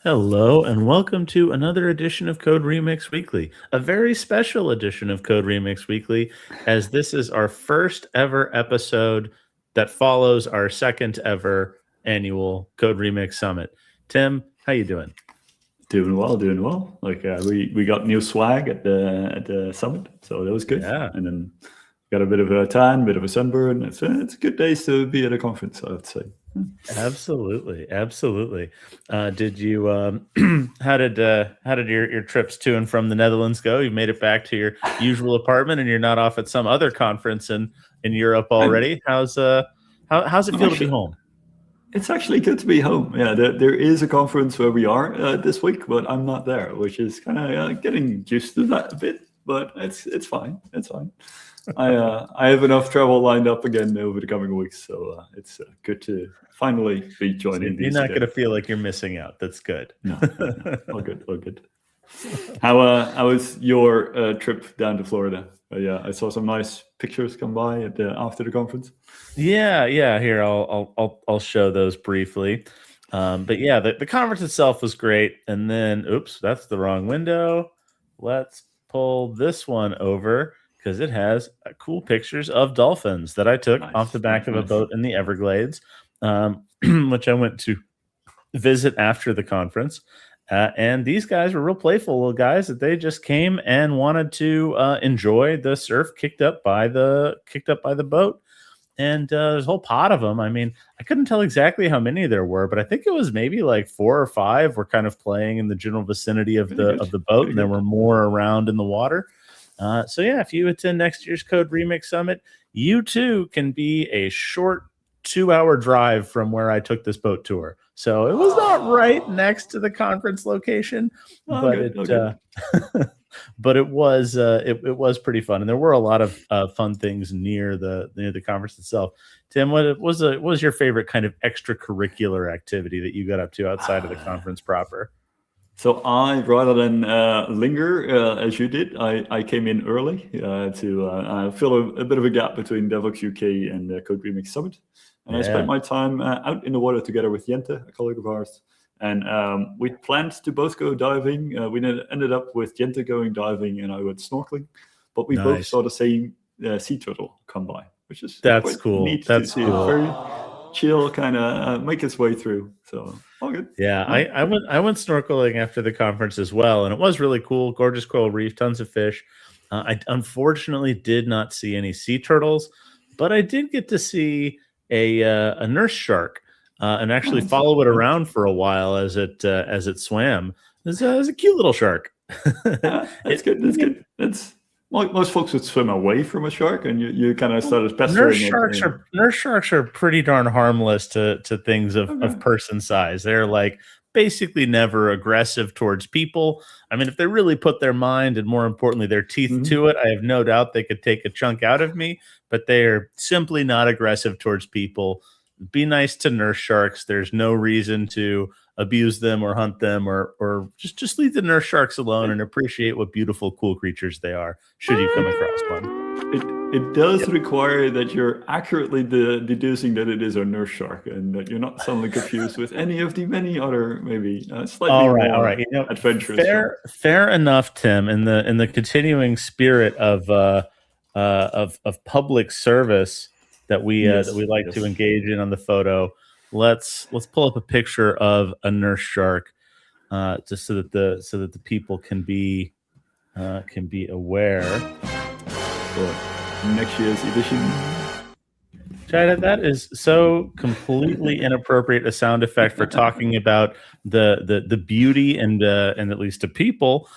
Hello, and welcome to another edition of Code Remix Weekly, a very special edition of Code Remix Weekly, as this is our first ever episode that follows our second ever annual Code Remix Summit. Tim, how you doing? Doing well, doing well. We got new swag at the summit, so that was good. Yeah, And then got a bit of a tan, bit of a sunburn. It's a good day to be at a conference, I would say. absolutely, absolutely. Did you? How did your trips to and from the Netherlands go? You made it back to your usual apartment, and you're not off at some other conference in Europe I'm, already. How's it I'm feel to be actually, home? it's actually good to be home. Yeah, there is a conference where we are this week, but I'm not there, which is kind of getting used to that a bit. But it's fine. It's fine. I have enough travel lined up again over the coming weeks, so it's good to finally be So joining you're these not going again. to feel like you're missing out. That's good. No, all good, all good. How was your trip down to Florida? Yeah, I saw some nice pictures come by after the conference. Yeah, yeah. Here, I'll show those briefly. But yeah, the conference itself was great. And then, oops, that's the wrong window. Let's pull this one over because it has cool pictures of dolphins that I took off the Nice, back nice, of a nice. boat in the Everglades, which I went to visit after the conference. And these guys were real playful little guys that they just came and wanted to enjoy the surf kicked up by the boat. And there's a whole pot of them. I mean, I couldn't tell exactly how many there were, but I think it was maybe like four or five were kind of playing in the general vicinity of Very the good, of the boat, very and there good. were more around in the water. So yeah, if you attend next year's Code Remix Summit, you too can be a short 2 hour drive from where I took this boat tour. So it was not right next to the conference location, Oh, but good, it oh, good. but it was pretty fun, and there were a lot of fun things near the conference itself. Tim, what was your favorite kind of extracurricular activity that you got up to outside of the conference proper? So rather than linger as you did, I came in early to fill a bit of a gap between DevOps UK and the Code Remix Summit. And I spent Yeah, my time out in the water together with Jente, a colleague of ours. And we planned to both go diving. Ended up with Jente going diving and I went snorkeling. But we both nice. saw the same sea turtle come by, which is That's quite cool. neat to That's see. It cool. very chill, kind of make its way through. So all good. Yeah, Huh? I went snorkeling after the conference as well, and it was really cool. Gorgeous coral reef, tons of fish. I unfortunately did not see any sea turtles, but I did get to see a nurse shark and actually Nice. follow it Nice. around for a while as it swam. It was a cute little shark. That's it, good. That's good. That's most folks would swim away from a shark, and you kind of started Nurse pestering it. sharks are nurse sharks are pretty darn harmless to things of Okay. person size. They're like basically never aggressive towards people. I mean, if they really put their mind and more importantly their teeth Mhm. to it, I have no doubt they could take a chunk out of me, but they are simply not aggressive towards people. Be nice to nurse sharks. There's no reason to abuse them or hunt them or just leave the nurse sharks alone It, and appreciate what beautiful cool creatures they are should you come across one. it does require that you're accurately deducing that it is a nurse shark, and that you're not suddenly confused with any of the many other maybe slightly All right. more adventurous sharks. Fair enough, Tim. In the continuing spirit of public service that we Yes. like to Yes. engage in on the photo, let's pull up a picture of a nurse shark, just so that the people can be aware. For next year's edition. China, that is so completely inappropriate a sound effect for talking about the beauty and at least to people,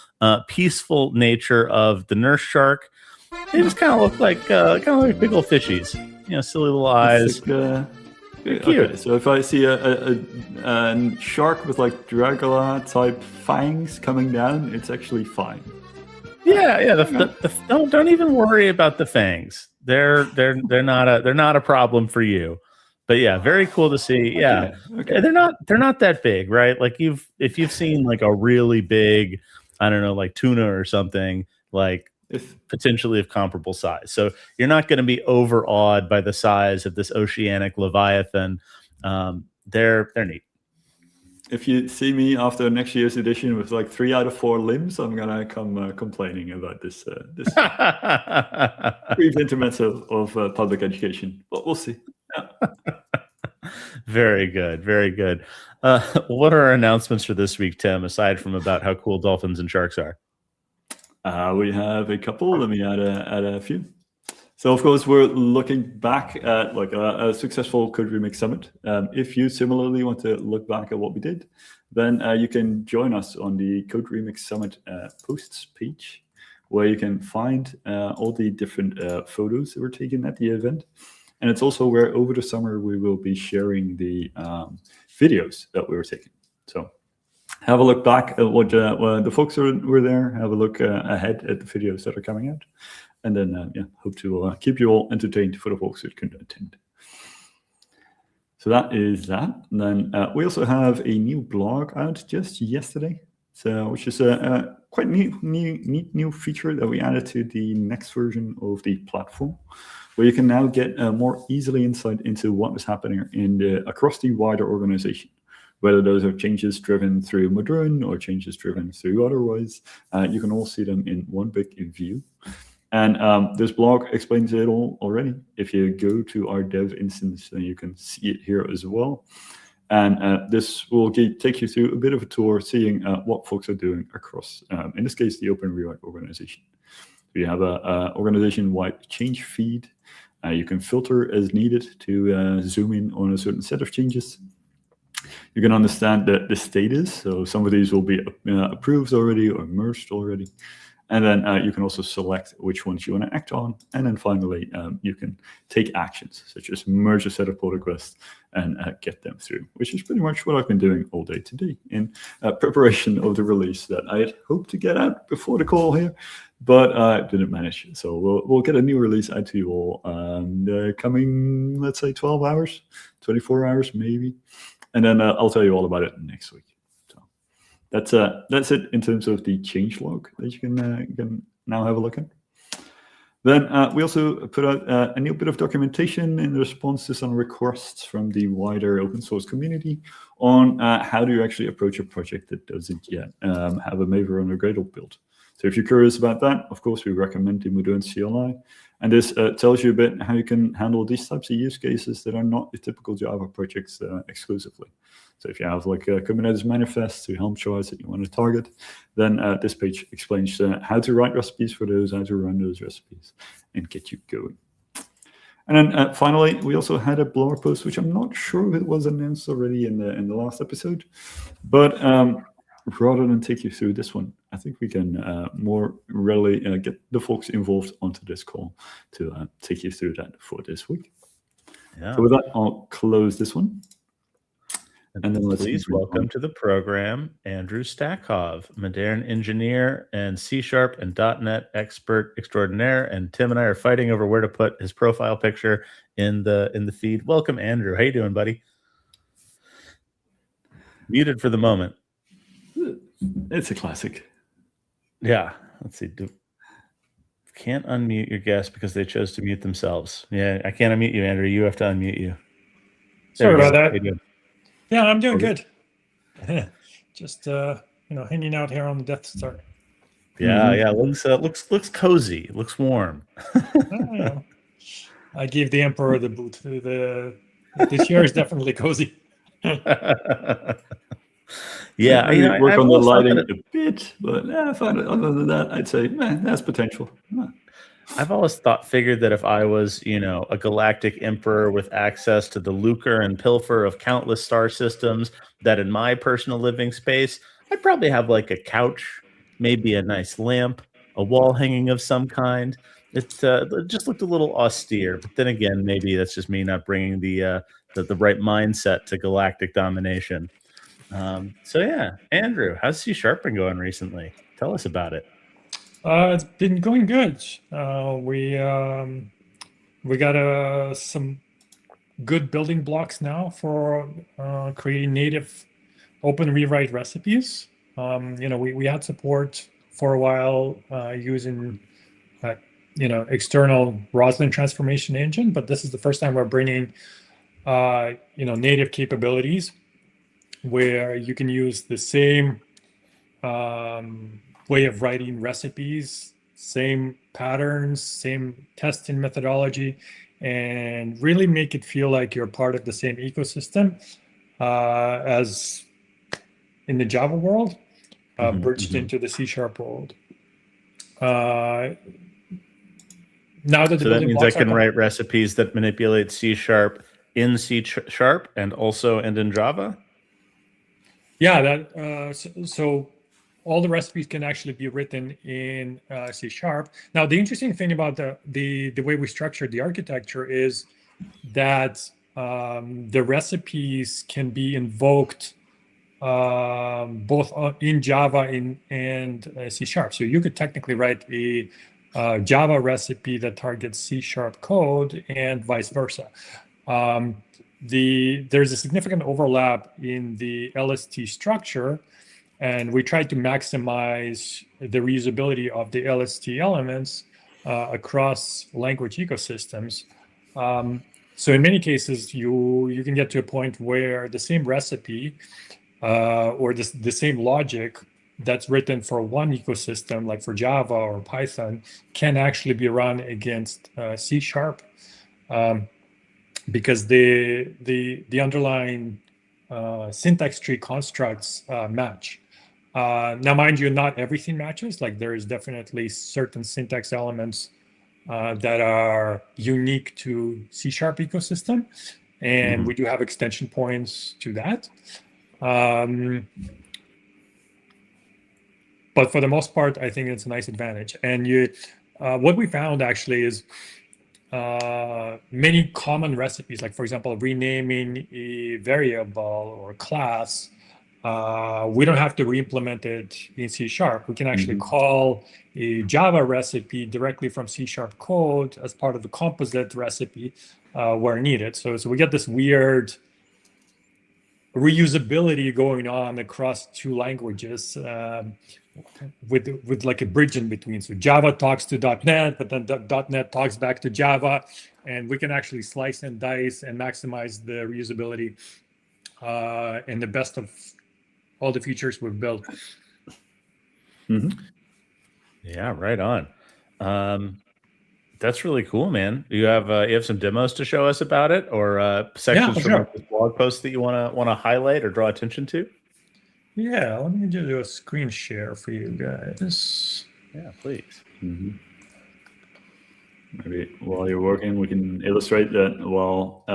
peaceful nature of the nurse shark. They just kind of like big old fishies, silly little It's eyes. like They're okay. cute. So if I see a shark with like Dracula type fangs coming down, it's actually fine. Yeah, yeah. Okay. Don't even worry about the fangs. They're not a problem for you. But yeah, very cool to see. Yeah, Okay. Okay. they're not that big, right? Like if you've seen like a really big, I don't know, like tuna or something, like If potentially of comparable size. So you're not going to be overawed by the size of this oceanic leviathan. They're neat. if you see me after next year's edition with like 3 out of 4 limbs, I'm gonna come complaining about this brief intermezzo of public education. But we'll see. Yeah. Very good, very good. What are our announcements for this week, Tim? Aside from about how cool dolphins and sharks are, we have a couple. Let me add a few. So, of course, we're looking back at like a successful Code Remix Summit. If you similarly want to look back at what we did, then you can join us on the Code Remix Summit posts page, where you can find all the different photos that were taken at the event. And it's also where over the summer we will be sharing the videos that we were taking. So have a look back at what the folks were there, have a look ahead at the videos that are coming out. And then, hope to keep you all entertained for the folks that couldn't attend. So that is that. And then we also have a new blog out just yesterday, which is a quite neat new feature that we added to the next version of the platform, where you can now get more easily insight into what is happening across the wider organization. Whether those are changes driven through Moderne or changes driven through otherwise, you can all see them in one big view. And this blog explains it all already. If you go to our dev instance, then you can see it here as well. And this will take you through a bit of a tour, seeing what folks are doing across, in this case, the Open Rewrite organization. We have a organization-wide change feed. You can filter as needed to zoom in on a certain set of changes. You can understand the status. So some of these will be approved already or merged already. And then you can also select which ones you want to act on. And then finally, you can take actions, such as merge a set of pull requests and get them through, which is pretty much what I've been doing all day today in preparation of the release that I had hoped to get out before the call here, but I didn't manage. So we'll get a new release out to you all the coming, let's say, 12 hours, 24 hours maybe. And then I'll tell you all about it next week. That's it in terms of the changelog that you can now have a look at. Then we also put out a new bit of documentation in response to some requests from the wider open source community on how do you actually approach a project that doesn't yet have a Maven or Gradle build. So if you're curious about that, of course, we recommend the Moderne CLI. And this tells you a bit how you can handle these types of use cases that are not the typical Java projects exclusively. So if you have like a Kubernetes manifest to Helm charts that you want to target, then this page explains how to write recipes for those, how to run those recipes, and get you going. And then finally, we also had a blog post, which I'm not sure if it was announced already in the last episode, but rather than take you through this one, I think we can more readily get the folks involved onto this call to take you through that for this week. Yeah. So with that, I'll close this one. And then please welcome to the program, Andrew Stakhov, Moderne engineer and C# and .NET expert extraordinaire. And Tim and I are fighting over where to put his profile picture in the feed. Welcome, Andrew. How you doing, buddy? Muted for the moment. It's a classic. Yeah. Let's see. Can't unmute your guest because they chose to mute themselves. Yeah, I can't unmute you, Andrew. You have to unmute you. Sorry about that. Yeah, I'm doing good. Just hanging out here on the Death Star. Yeah, looks cozy. Looks warm. I gave the Emperor the boot. This year is definitely cozy. Yeah, I work on the lighting a bit, but other than that, I'd say that's potential. I've always figured that if I was, a galactic emperor with access to the lucre and pilfer of countless star systems, that in my personal living space, I'd probably have like a couch, maybe a nice lamp, a wall hanging of some kind. It just looked a little austere, but then again, maybe that's just me not bringing the right mindset to galactic domination. So yeah, Andrew, how's C# been going recently? Tell us about it. It's been going good. We got some good building blocks now for creating native open rewrite recipes. We had support for a while using external Roslyn transformation engine, but this is the first time we're bringing native capabilities where you can use the same way of writing recipes, same patterns, same testing methodology, and really make it feel like you're part of the same ecosystem as in the Java world, bridged into the C# world. Now that the So that building means I blocks are can write recipes that manipulate C# in C# and also in Java. yeah, that so all the recipes can actually be written in C#. Now, the interesting thing about the way we structured the architecture is that the recipes can be invoked both in Java and C#. So you could technically write a Java recipe that targets C# code and vice versa. There's a significant overlap in the LST structure, and we tried to maximize the reusability of the LST elements across language ecosystems. So in many cases, you can get to a point where the same recipe or the same logic that's written for one ecosystem, like for Java or Python, can actually be run against C#, because the underlying syntax tree constructs match. Now, mind you, not everything matches. Like there is definitely certain syntax elements that are unique to C# ecosystem, and we do have extension points to that. But for the most part, I think it's a nice advantage. And what we found actually is many common recipes, like for example, renaming a variable or class, we don't have to re-implement it in C#. We can actually call a Java recipe directly from C# code as part of the composite recipe where needed. So we get this weird reusability going on across two languages with like a bridge in between. So Java talks to .NET, but then .NET talks back to Java, and we can actually slice and dice and maximize the reusability and the best of all the features we've built. Yeah, right on. That's really cool, man. You have some demos to show us about it, or sections from like, this blog post that you want to highlight or draw attention to? Yeah, let me do a screen share for you guys. Yeah, please. Maybe while you're working, we can illustrate that. Well,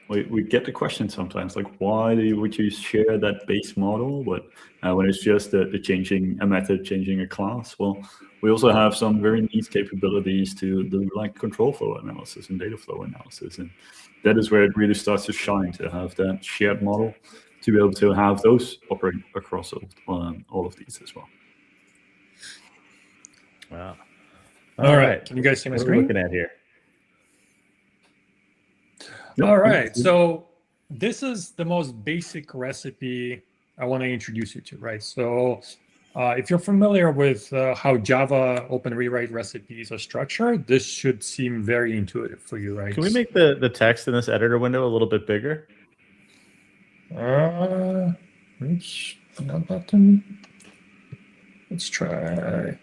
we get the question sometimes, like, why would you share that base model? But when it's just the changing a method, changing a class, well, we also have some very neat capabilities to do like control flow analysis and data flow analysis, and that is where it really starts to shine, to have that shared model, to be able to have those operate across all of these as well. Wow. All right. Can you guys see my screen? What are we looking at here? Yep. All right. So this is the most basic recipe I want to introduce you to, right? So if you're familiar with how Java open rewrite recipes are structured, this should seem very intuitive for you, right? Can we make the text in this editor window a little bit bigger? Oops, that button. Let's try.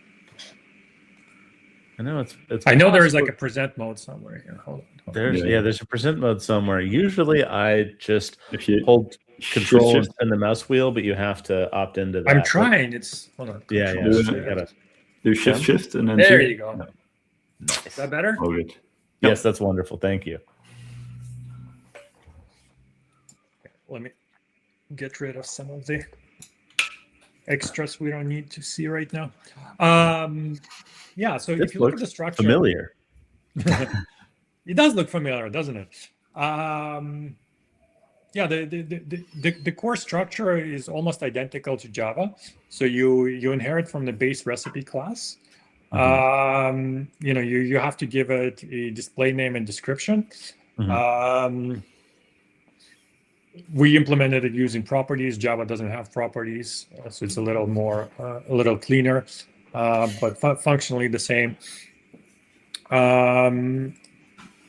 I know it's I know there is like a present mode somewhere here. Hold on. There's a present mode somewhere. Usually I just If you hold control and spin the mouse wheel, but you have to opt into that. I'm trying. It's hold on. Yeah. Do shift and then there you go. Yeah. Nice. Is that better? Oh, good. Yes, that's wonderful. Thank you. Let me get rid of some of the extras we don't need to see right now. Yeah, so if you look at the structure, familiar. It does look familiar, doesn't it? Yeah, the core structure is almost identical to Java. So you inherit from the base recipe class. You have to give it a display name and description. We implemented it using properties. Java doesn't have properties, so it's a little cleaner, but functionally the same.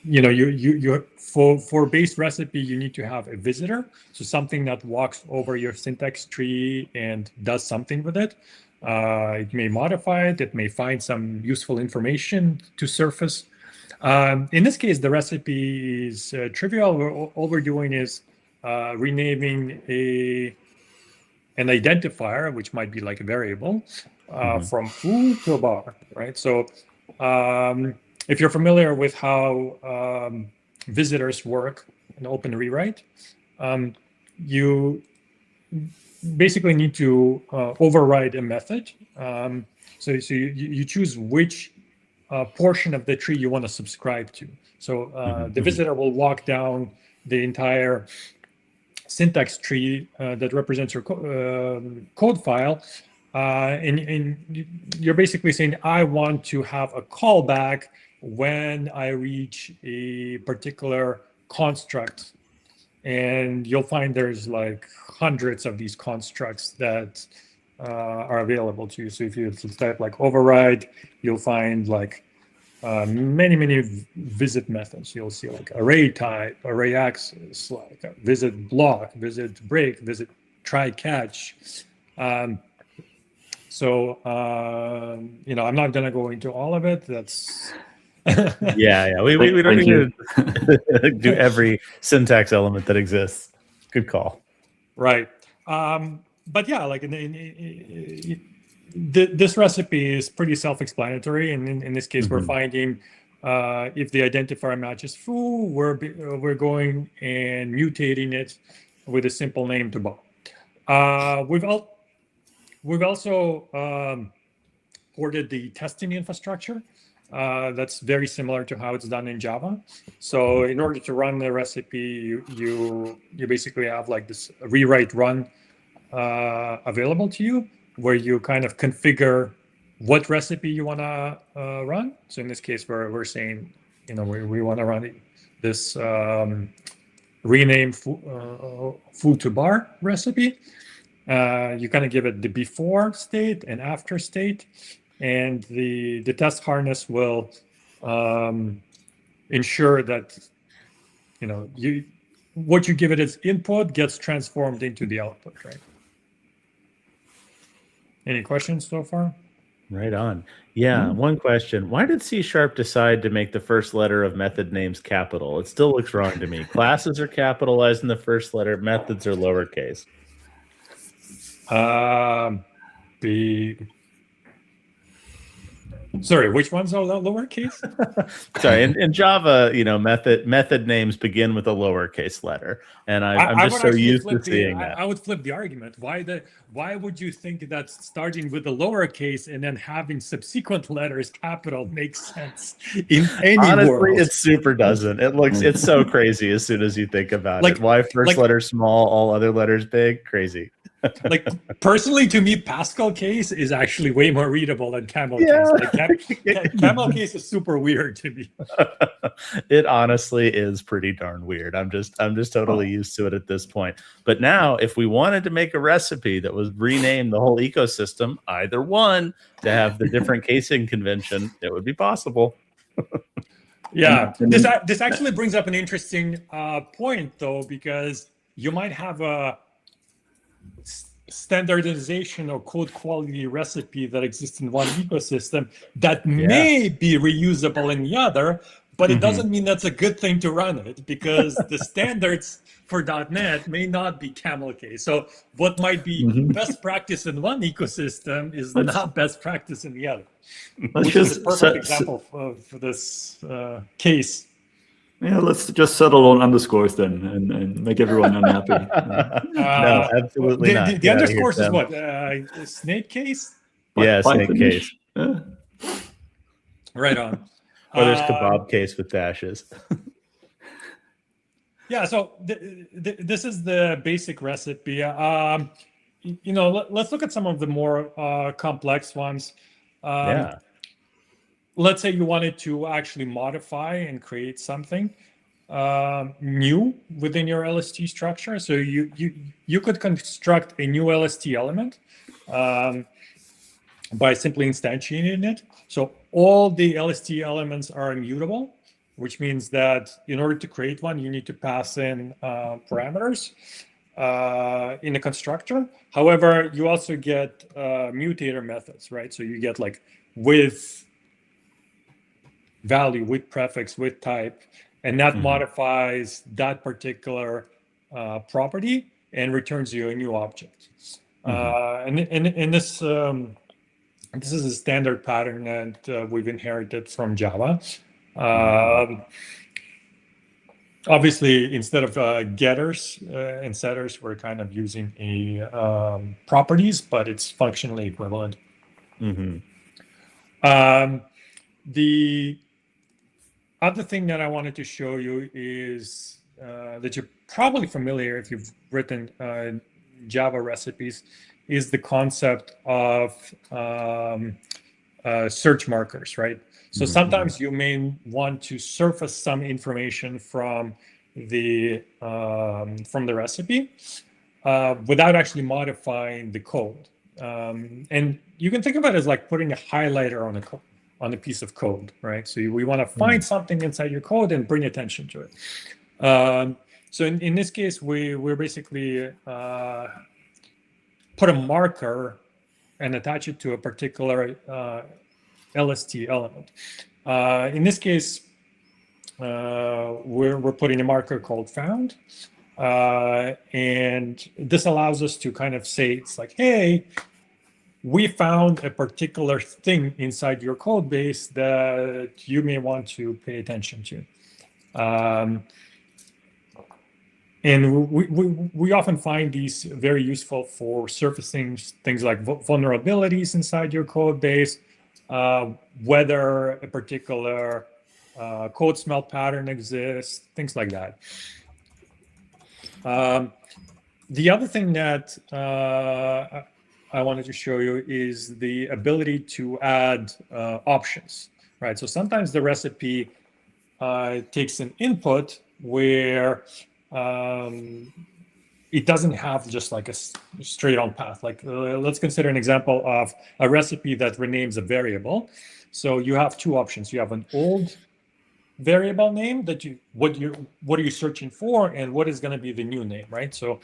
you for base recipe, you need to have a visitor, so something that walks over your syntax tree and does something with it. It may modify it. It may find some useful information to surface. In this case, the recipe is trivial. All we're doing is renaming an identifier, which might be like a variable, from foo to bar, right? So if you're familiar with how visitors work in open rewrite, you basically need to override a method. So you choose which portion of the tree you want to subscribe to. So the visitor will walk down the entire syntax tree that represents your code file. And you're basically saying, I want to have a callback when I reach a particular construct. And you'll find there's like hundreds of these constructs that are available to you. So if you type like override, you'll find like many visit methods. You'll see like array type, array access, like visit block, visit break, visit try catch. So I'm not gonna go into all of it. That's yeah. We don't need to do every syntax element that exists. Good call. Right. But yeah, like this recipe is pretty self-explanatory, and in this case, we're finding if the identifier matches foo, we're going and mutating it with a simple name to bar. We've also ported the testing infrastructure. That's very similar to how it's done in Java. So in order to run the recipe, you basically have like this rewrite run available to you, where you kind of configure what recipe you want to run. So in this case, we're saying, we want to run this rename foo to bar recipe. You kind of give it the before state and after state, and the test harness will ensure that what you give it as input gets transformed into the output, right? Any questions so far? Right on. Yeah, one question. Why did C# decide to make the first letter of method names capital? It still looks wrong to me. Classes are capitalized in the first letter. Methods are lowercase. Sorry, which ones are lowercase? Sorry, in Java, method names begin with a lowercase letter, and I'm just so used to seeing that. I would flip the argument. Why would you think that starting with a lowercase and then having subsequent letters capital makes sense in any Honestly, world? it super doesn't. It's so crazy as soon as you think about it. Why first letter small, all other letters big? Crazy. Like personally, to me, Pascal case is actually way more readable than camel case. Like camel case is super weird to me. It honestly is pretty darn weird. I'm just totally used to it at this point. But now, if we wanted to make a recipe that was rename the whole ecosystem, either one, to have the different casing convention, it would be possible. Yeah, this actually brings up an interesting point, though, because you might have a standardization or code quality recipe that exists in one ecosystem that may be reusable in the other, but it doesn't mean that's a good thing to run it, because the standards for .NET may not be camel case. So what might be best practice in one ecosystem is not best practice in the other. Which is a perfect example for this case. Yeah, let's just settle on underscores then and make everyone unhappy. No, absolutely not. The underscores is what? Snake case? Yeah, snake case. Yeah. Right on. Or there's kebab case with dashes. Yeah, so this is the basic recipe. Let's look at some of the more complex ones. Let's say you wanted to actually modify and create something new within your LST structure. So you could construct a new LST element by simply instantiating it. So all the LST elements are immutable. which means that in order to create one, you need to pass in parameters in a constructor. However, you also get mutator methods, right? So you get like with value, with prefix, with type, and that modifies that particular property and returns you a new object. And this is a standard pattern that we've inherited from Java. Obviously, instead of getters and setters, we're kind of using a properties, but it's functionally equivalent. The other thing that I wanted to show you is that you're probably familiar if you've written Java recipes, is the concept of search markers, right? So sometimes you may want to surface some information from the recipe without actually modifying the code. And you can think of it as like putting a highlighter on a piece of code, right? So we want to find something inside your code and bring attention to it. So in this case, we're basically put a marker and attach it to a particular LST element. In this case, we're putting a marker called found. And this allows us to kind of say, it's like, hey, we found a particular thing inside your code base that you may want to pay attention to. And we often find these very useful for surfacing things like vulnerabilities inside your code base, whether a particular code smell pattern exists, things like that. The other thing that I wanted to show you is the ability to add options, right? So sometimes the recipe takes an input where it doesn't have just like a straight on path. Like let's consider an example of a recipe that renames a variable. So you have two options. You have an old variable name that what are you searching for, and what is going to be the new name, right? So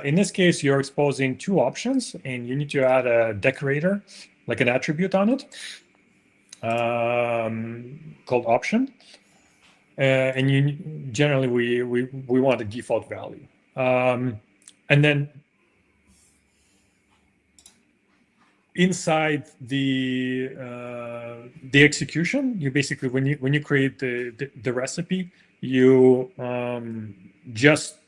in this case, you're exposing two options, and you need to add a decorator, like an attribute on it, called option. And generally we want a default value, and then inside the execution, you basically when you create the recipe, you just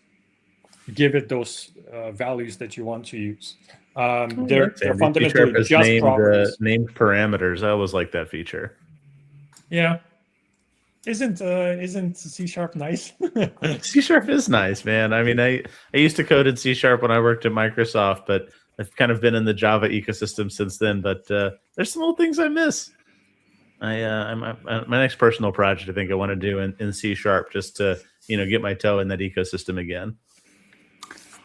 give it those values that you want to use. They're fundamentally just properties. Named parameters. I always like that feature. Yeah. Isn't C# nice? C# is nice, man. I mean, I used to code in C# when I worked at Microsoft, but I've kind of been in the Java ecosystem since then. But there's some little things I miss. My next personal project, I think I want to do in C# just to get my toe in that ecosystem again.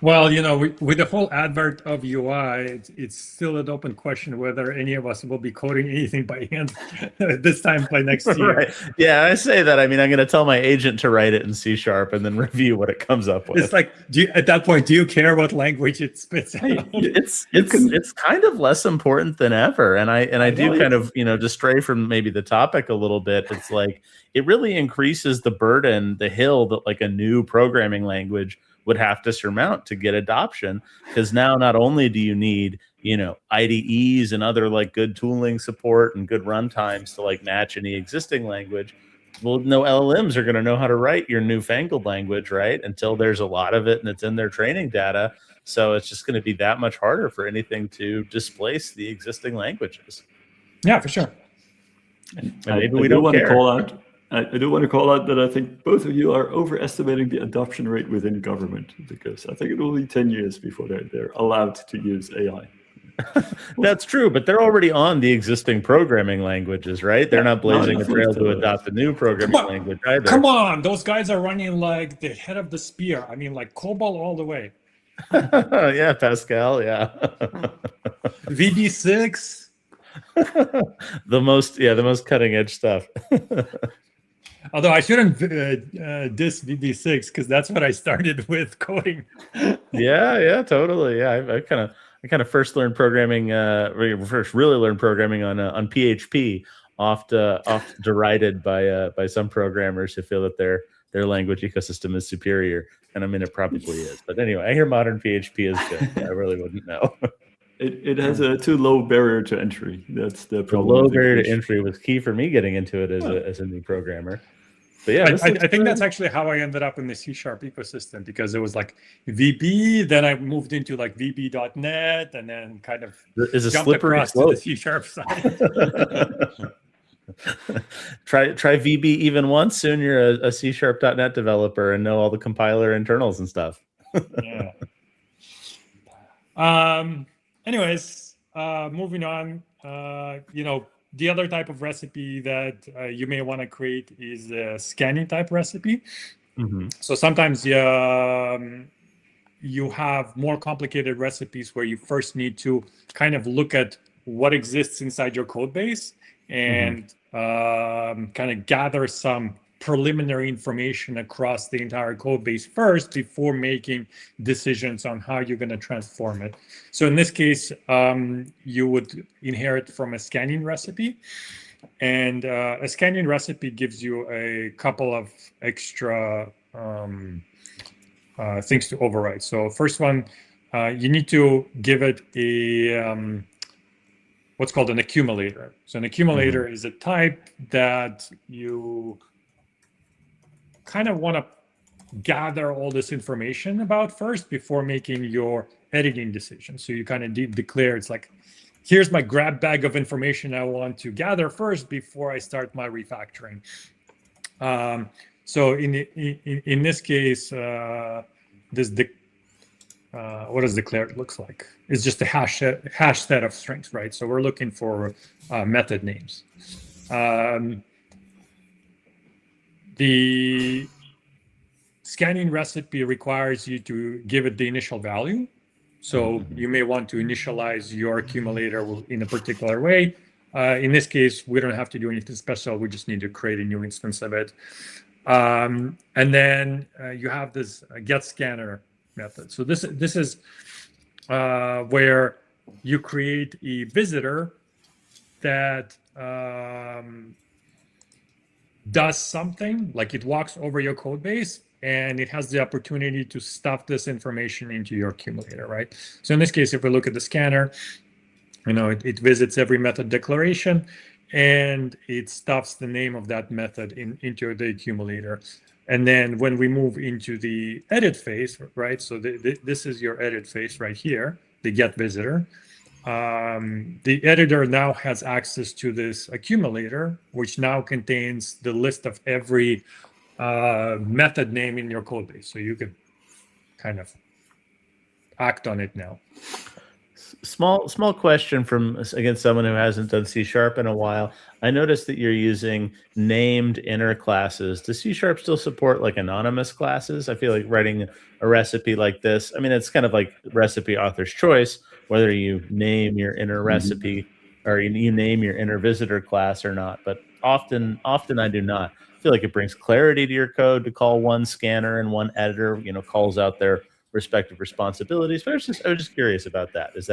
Well, with the whole advert of UI, it's still an open question whether any of us will be coding anything by hand this time by next year. Right. Yeah, I say that. I mean, I'm going to tell my agent to write it in C# and then review what it comes up with. It's like, at that point, do you care what language it spits out? It's kind of less important than ever. And I do kind of, to stray from maybe the topic a little bit. It's like, it really increases the burden, the hill that like a new programming language would have to surmount to get adoption, because now not only do you need IDEs and other like good tooling support and good runtimes to like match any existing language. Well, no LLMs are going to know how to write your newfangled language, right? Until there's a lot of it and it's in their training data. So it's just going to be that much harder for anything to displace the existing languages. Yeah, for sure. And maybe we don't care. I do want to call out that I think both of you are overestimating the adoption rate within government, because I think it will be 10 years before they're allowed to use AI. That's true, but they're already on the existing programming languages, right? They're not blazing a trail to adopt a new programming language either. Come on, those guys are running like the head of the spear. I mean, like COBOL all the way. Yeah, Pascal, yeah. VB6. the most cutting edge stuff. Although I shouldn't diss VB6 because that's what I started with coding. Yeah, totally. Yeah, I kind of first learned programming. First really learned programming on PHP. Oft derided by some programmers who feel that their language ecosystem is superior, and I mean it probably is. But anyway, I hear modern PHP is good. I really wouldn't know. It has a too low barrier to entry. That's the The problem. low with barrier to English. entry was key for me getting into it as a new programmer. But yeah, this I looks think good. that's actually how I ended up in the C# ecosystem, because it was like VB, then I moved into like VB.net, and then kind of Is a jumped slippery across slope. to the C# side. try VB even once. Soon you're a C#.net developer and know all the compiler internals and stuff. Yeah. Anyways, moving on. The other type of recipe that you may want to create is a scanning type recipe. Mm-hmm. So sometimes you have more complicated recipes where you first need to kind of look at what exists inside your code base and kind of gather some preliminary information across the entire code base first before making decisions on how you're going to transform it. So in this case, you would inherit from a scanning recipe. And a scanning recipe gives you a couple of extra things to override. So first one, you need to give it a what's called an accumulator. So an accumulator is a type that you kind of want to gather all this information about first before making your editing decision. So you kind of declare, it's like, here's my grab bag of information I want to gather first before I start my refactoring. So in this case, what does declared looks like? It's just a hash set of strings, right? So we're looking for method names. The scanning recipe requires you to give it the initial value. So you may want to initialize your accumulator in a particular way. In this case, we don't have to do anything special. We just need to create a new instance of it. And then you have this get scanner method. So this is where you create a visitor that does something, like it walks over your code base and it has the opportunity to stuff this information into your accumulator, right? So in this case, if we look at the scanner, it visits every method declaration and it stuffs the name of that method into the accumulator. And then when we move into the edit phase, right? So this is your edit phase right here, the get visitor. The editor now has access to this accumulator, which now contains the list of every method name in your code base. So you can kind of act on it now. Small question from, again, someone who hasn't done C# in a while. I noticed that you're using named inner classes. Does C# still support like anonymous classes? I feel like writing a recipe like this, I mean, it's kind of like recipe author's choice, whether you name your inner recipe or you name your inner visitor class or not. But often I do not. I feel like it brings clarity to your code to call one scanner and one editor, calls out their respective responsibilities. But I was just curious about that. Is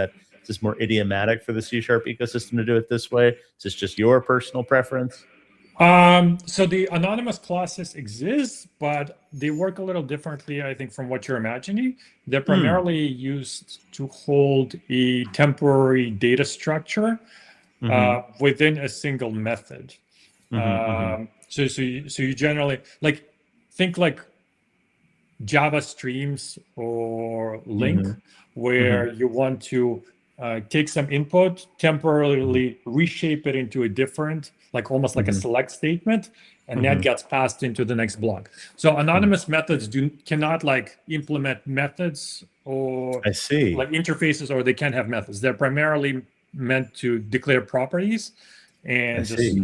this more idiomatic for the C# ecosystem to do it this way? Is this just your personal preference? So the anonymous classes exist, but they work a little differently, I think, from what you're imagining. They're primarily used to hold a temporary data structure within a single method. So you generally think like Java streams or LINQ, where you want to take some input, temporarily reshape it into a different, like almost like a select statement, and that gets passed into the next block. So anonymous methods cannot like implement methods or I see. like interfaces, or they can't have methods. They're primarily meant to declare properties and just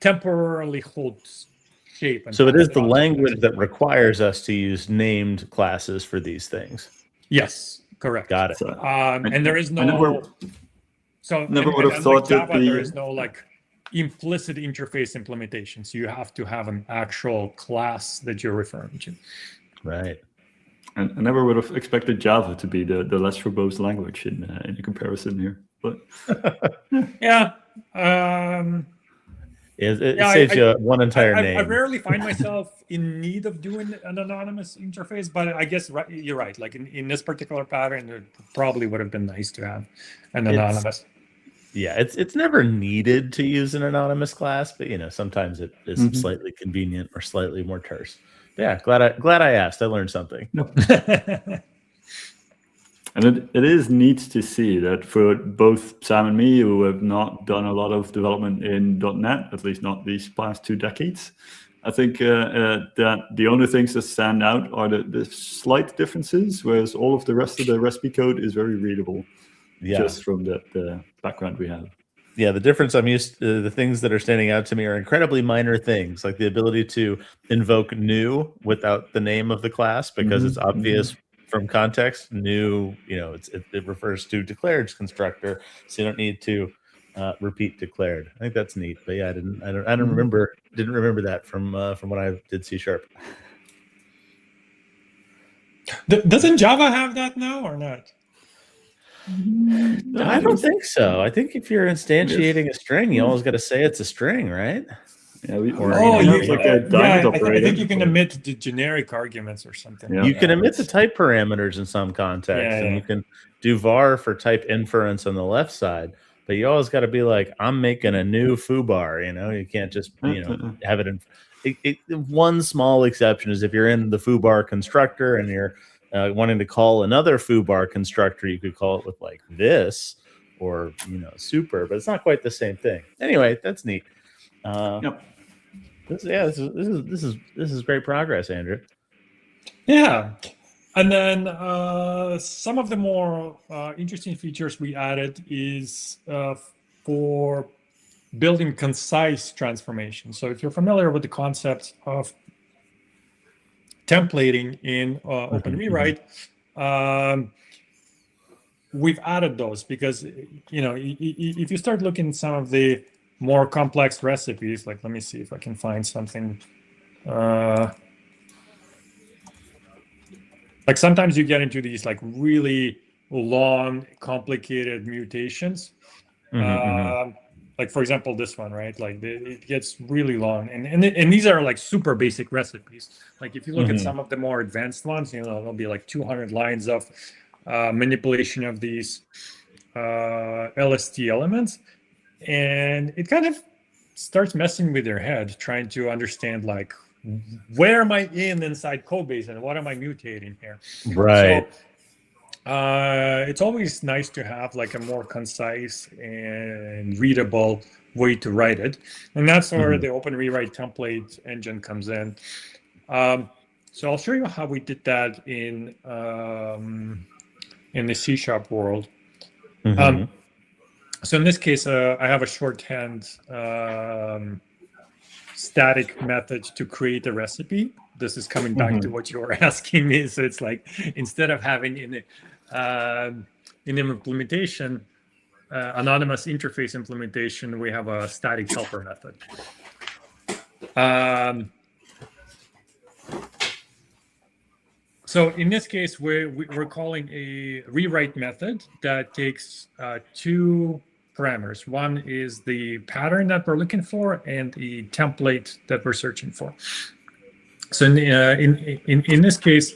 temporarily hold shape. So it is the language that requires us to use named classes for these things. Yes, correct. Got it. And there is no. Never would have thought that Java, there is no like implicit interface implementation. So you have to have an actual class that you're referring to. Right. And I never would have expected Java to be the less verbose language in the comparison here. But Yeah. It saves you one entire name. I rarely find myself in need of doing an anonymous interface, but I guess you're right. Like in this particular pattern, it probably would have been nice to have an anonymous. It's never needed to use an anonymous class, but sometimes it is slightly convenient or slightly more terse. Yeah, glad I asked. I learned something. And it is neat to see that for both Sam and me, who have not done a lot of development in .NET, at least not these past 2 decades, I think that the only things that stand out are the slight differences, whereas all of the rest of the recipe code is very readable, just from the background we have. Yeah, the difference the things that are standing out to me are incredibly minor things, like the ability to invoke new without the name of the class, because it's obvious from context. New, it refers to declared constructor, so you don't need to repeat declared. I think that's neat. But yeah, I didn't remember that from when I did C#. Doesn't Java have that now or not? I don't think so. I think if you're instantiating a string, you always got to say it's a string, right? Yeah, I think you can omit the generic arguments or something. Yeah. You can omit the type parameters in some contexts, and you can do var for type inference on the left side. But you always got to be like, I'm making a new foobar. You can't just have it in. One small exception is if you're in the foobar constructor and you're wanting to call another foobar constructor, you could call it with like this or super, but it's not quite the same thing. Anyway, that's neat. This is great progress, Andrew. Yeah, and then some of the more interesting features we added is for building concise transformations. So if you're familiar with the concept of templating in Open Rewrite, we've added those because if you start looking at some of the more complex recipes, like let me see if I can find something. Like sometimes you get into these like really long, complicated mutations. Like for example, this one, right? Like it gets really long, and these are like super basic recipes. Like if you look at some of the more advanced ones, there'll be like 200 lines of manipulation of these LST elements, and it kind of starts messing with your head, trying to understand like where am I inside Codebase and what am I mutating here? Right. So it's always nice to have like a more concise and readable way to write it, and that's where the Open Rewrite template engine comes in. So I'll show you how we did that in the C# world. So in this case, I have a shorthand static method to create a recipe. This is coming back to what you were asking me. So it's like instead of having in the implementation, anonymous interface implementation, we have a static helper method. So in this case, we're calling a rewrite method that takes 2 parameters. One is the pattern that we're looking for and the template that we're searching for. So in this case,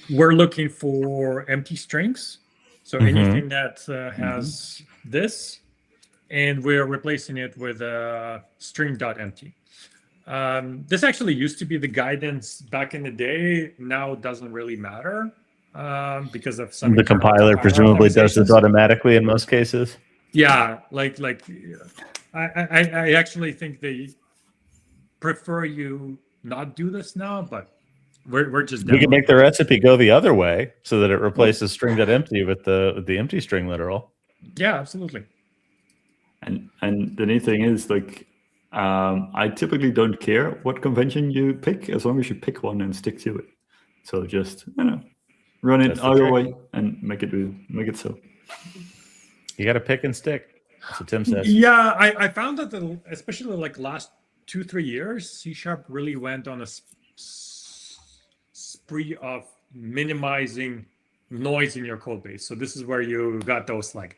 we're looking for empty strings. So anything that has this, and we're replacing it with string.empty. This actually used to be the guidance back in the day. Now it doesn't really matter because of some. The compiler presumably does this automatically in most cases. Yeah, I actually think they prefer you not do this now, but we're just. We can make the recipe go the other way so that it replaces string.empty with the empty string literal. Yeah, absolutely. And the neat thing is like. I typically don't care what convention you pick, as long as you pick one and stick to it. So just run it either way and make it so. You got to pick and stick. That's what Tim says. Yeah, I found that especially like last 2-3 years, C# really went on a spree of minimizing noise in your code base. So this is where you got those like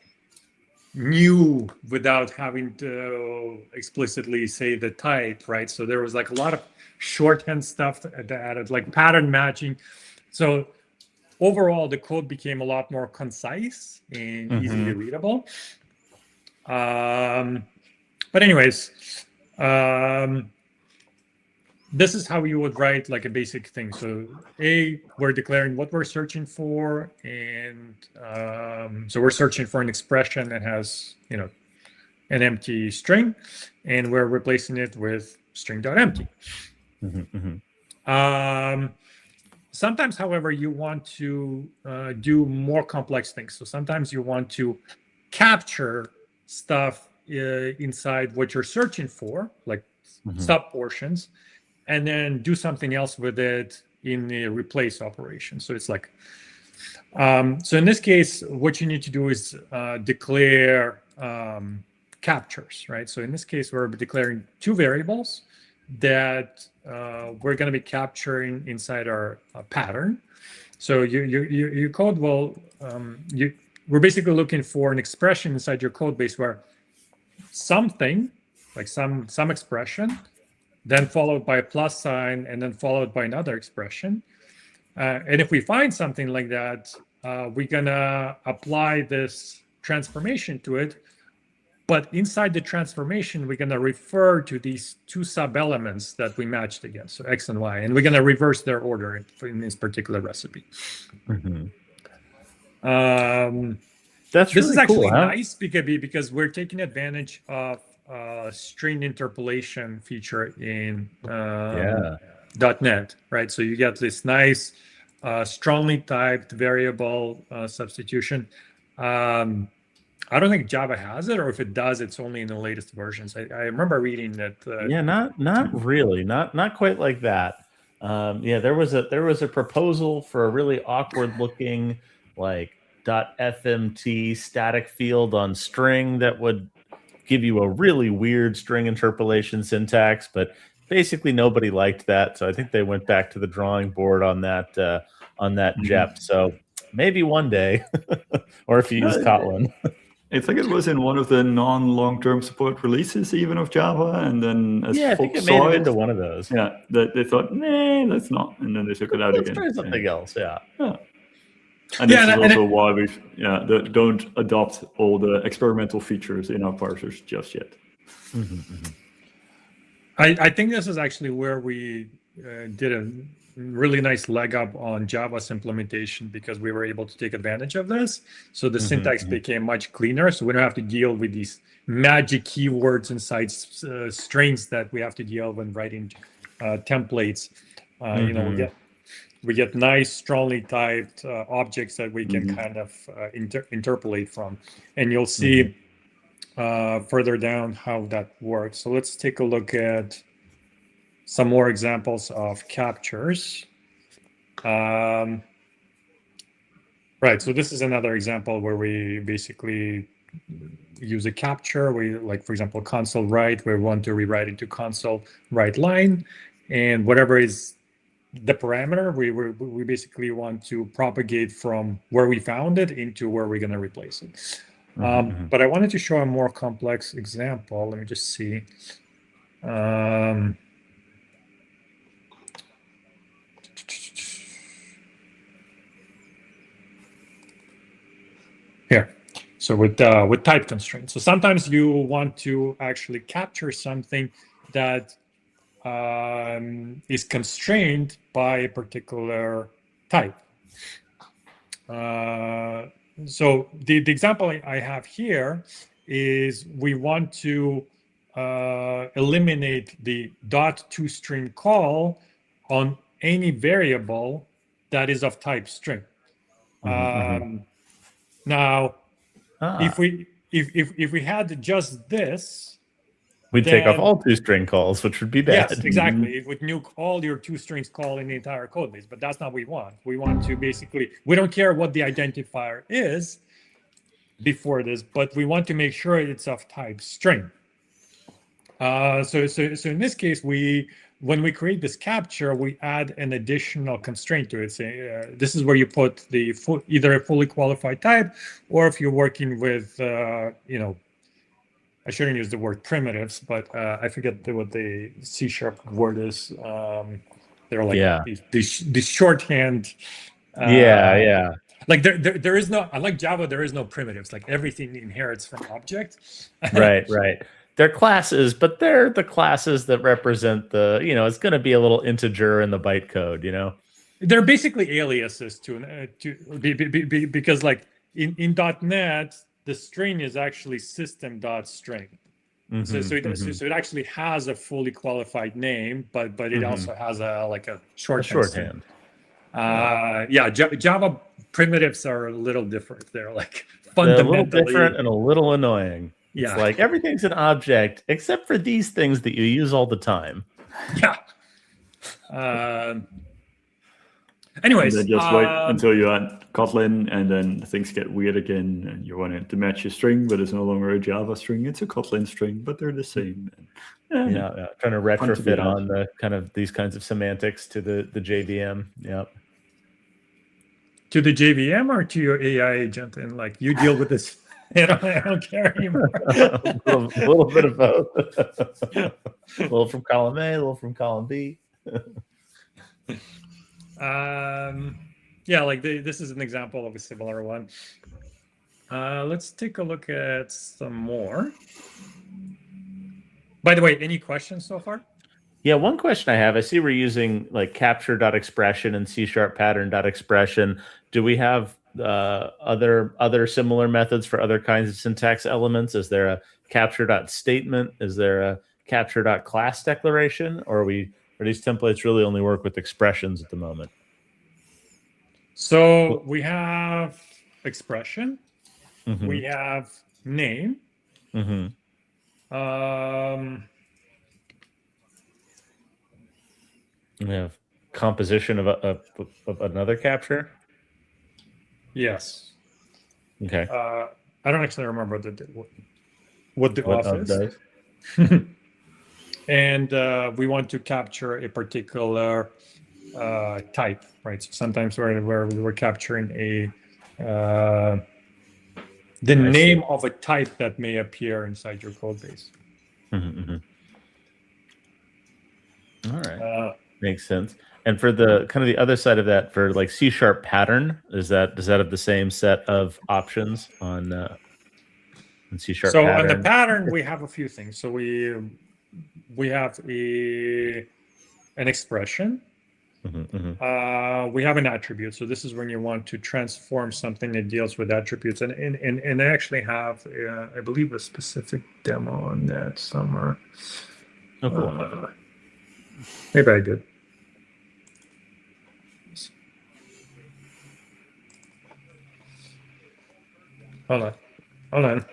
new without having to explicitly say the type, right? So there was like a lot of shorthand stuff that added, like pattern matching. So overall, the code became a lot more concise and easily readable. But anyways, this is how you would write like a basic thing. So we're declaring what we're searching for, and so we're searching for an expression that has, an empty string, and we're replacing it with string.empty. Sometimes, however, you want to do more complex things. So sometimes you want to capture stuff inside what you're searching for, like sub portions, and then do something else with it in the replace operation. So it's like, so in this case, what you need to do is declare captures, right? So in this case, we're declaring two variables that we're going to be capturing inside our pattern. So your code will, we're basically looking for an expression inside your code base where something, like some expression, then followed by a plus sign, and then followed by another expression. And if we find something like that, we're gonna apply this transformation to it. But inside the transformation, we're gonna refer to these two sub-elements that we matched against, so X and Y, and we're gonna reverse their order in this particular recipe. That's this really is actually cool, huh? nice because we're taking advantage of string interpolation feature in .NET, right? So you get this nice strongly typed variable substitution. I don't think Java has it, or if it does, it's only in the latest versions. I remember reading that. Not really, not quite like that. There was a proposal for a really awkward looking like .fmt static field on string that would give you a really weird string interpolation syntax, but basically nobody liked that, so I think they went back to the drawing board on that JEP. So maybe one day, or if you use Kotlin. I think it was in one of the non-long-term support releases, even of Java, and then as I think it made it into one of those. Yeah, they thought, nah, let's not, and then they took it out again. Let's try something else. Yeah. And this is also why we don't adopt all the experimental features in our parsers just yet. I think this is actually where we did a really nice leg up on Java's implementation, because we were able to take advantage of this. So the syntax became much cleaner. So we don't have to deal with these magic keywords inside strings that we have to deal with when writing templates. We get nice, strongly typed objects that we can kind of interpolate from. And you'll see further down how that works. So let's take a look at some more examples of captures. Right, so this is another example where we basically use a capture. We, like, for example, console write, we want to rewrite into console write line, and whatever is the parameter, we basically want to propagate from where we found it into where we're going to replace it. But I wanted to show a more complex example. Let me just see. Here, so with type constraints. So sometimes you want to actually capture something that is constrained by a particular type. So the example I have here is we want to eliminate the .toString call on any variable that is of type string. Now, if we had just this, we'd take off all toString calls, which would be bad. Yes, exactly. It would nuke all your toStrings call in the entire code base, but that's not what we want. We want to basically, we don't care what the identifier is. before this, but we want to make sure it's of type string. So in this case, when we create this capture, we add an additional constraint to it. Say, this is where you put the either a fully qualified type, or if you're working with, you know, I shouldn't use the word primitives, but I forget what the C# word is. They're like these shorthand. Yeah. Like there is no, unlike Java, there is no primitives. Like everything inherits from object. Right. They're classes, but they're the classes that represent the, you know, it's going to be a little integer in the bytecode, you know? They're basically aliases because like in .NET, the string is actually system.string. So it actually has a fully qualified name, but it also has a shorthand. Java primitives are a little different. They're like fundamentally a little different and a little annoying. Yeah. It's like everything's an object except for these things that you use all the time. Yeah. Anyways, and then just wait until you add Kotlin, and then things get weird again, and you want it to match a string, but it's no longer a Java string; it's a Kotlin string, but they're the same. Trying to retrofit on the kind of these kinds of semantics to the JVM. Yep. To the JVM or to your AI agent, and like you deal with this. I don't care anymore. a little bit of both. A little from column A, a little from column B. Like this is an example of a similar one. Let's take a look at some more. By the way, any questions so far? Yeah, one question I have, I see we're using like capture.expression and C# pattern.expression. Do we have other similar methods for other kinds of syntax elements? Is there a capture.statement? Is there a capture.class declaration? Or are these templates really only work with expressions at the moment? So we have expression. We have name. We have composition of another capture. Yes. Okay. I don't actually remember what the auth is. And we want to capture a particular type, right? So sometimes where we were capturing the name of a type that may appear inside your code base. All right. Makes sense. And for the kind of the other side of that, for like C# pattern, does that have the same set of options on C# So pattern? on the pattern, we have a few things. So we have an expression. We have an attribute. So this is when you want to transform something that deals with attributes. And I actually have, I believe, a specific demo on that somewhere. Oh, cool. Maybe I did. Hold on.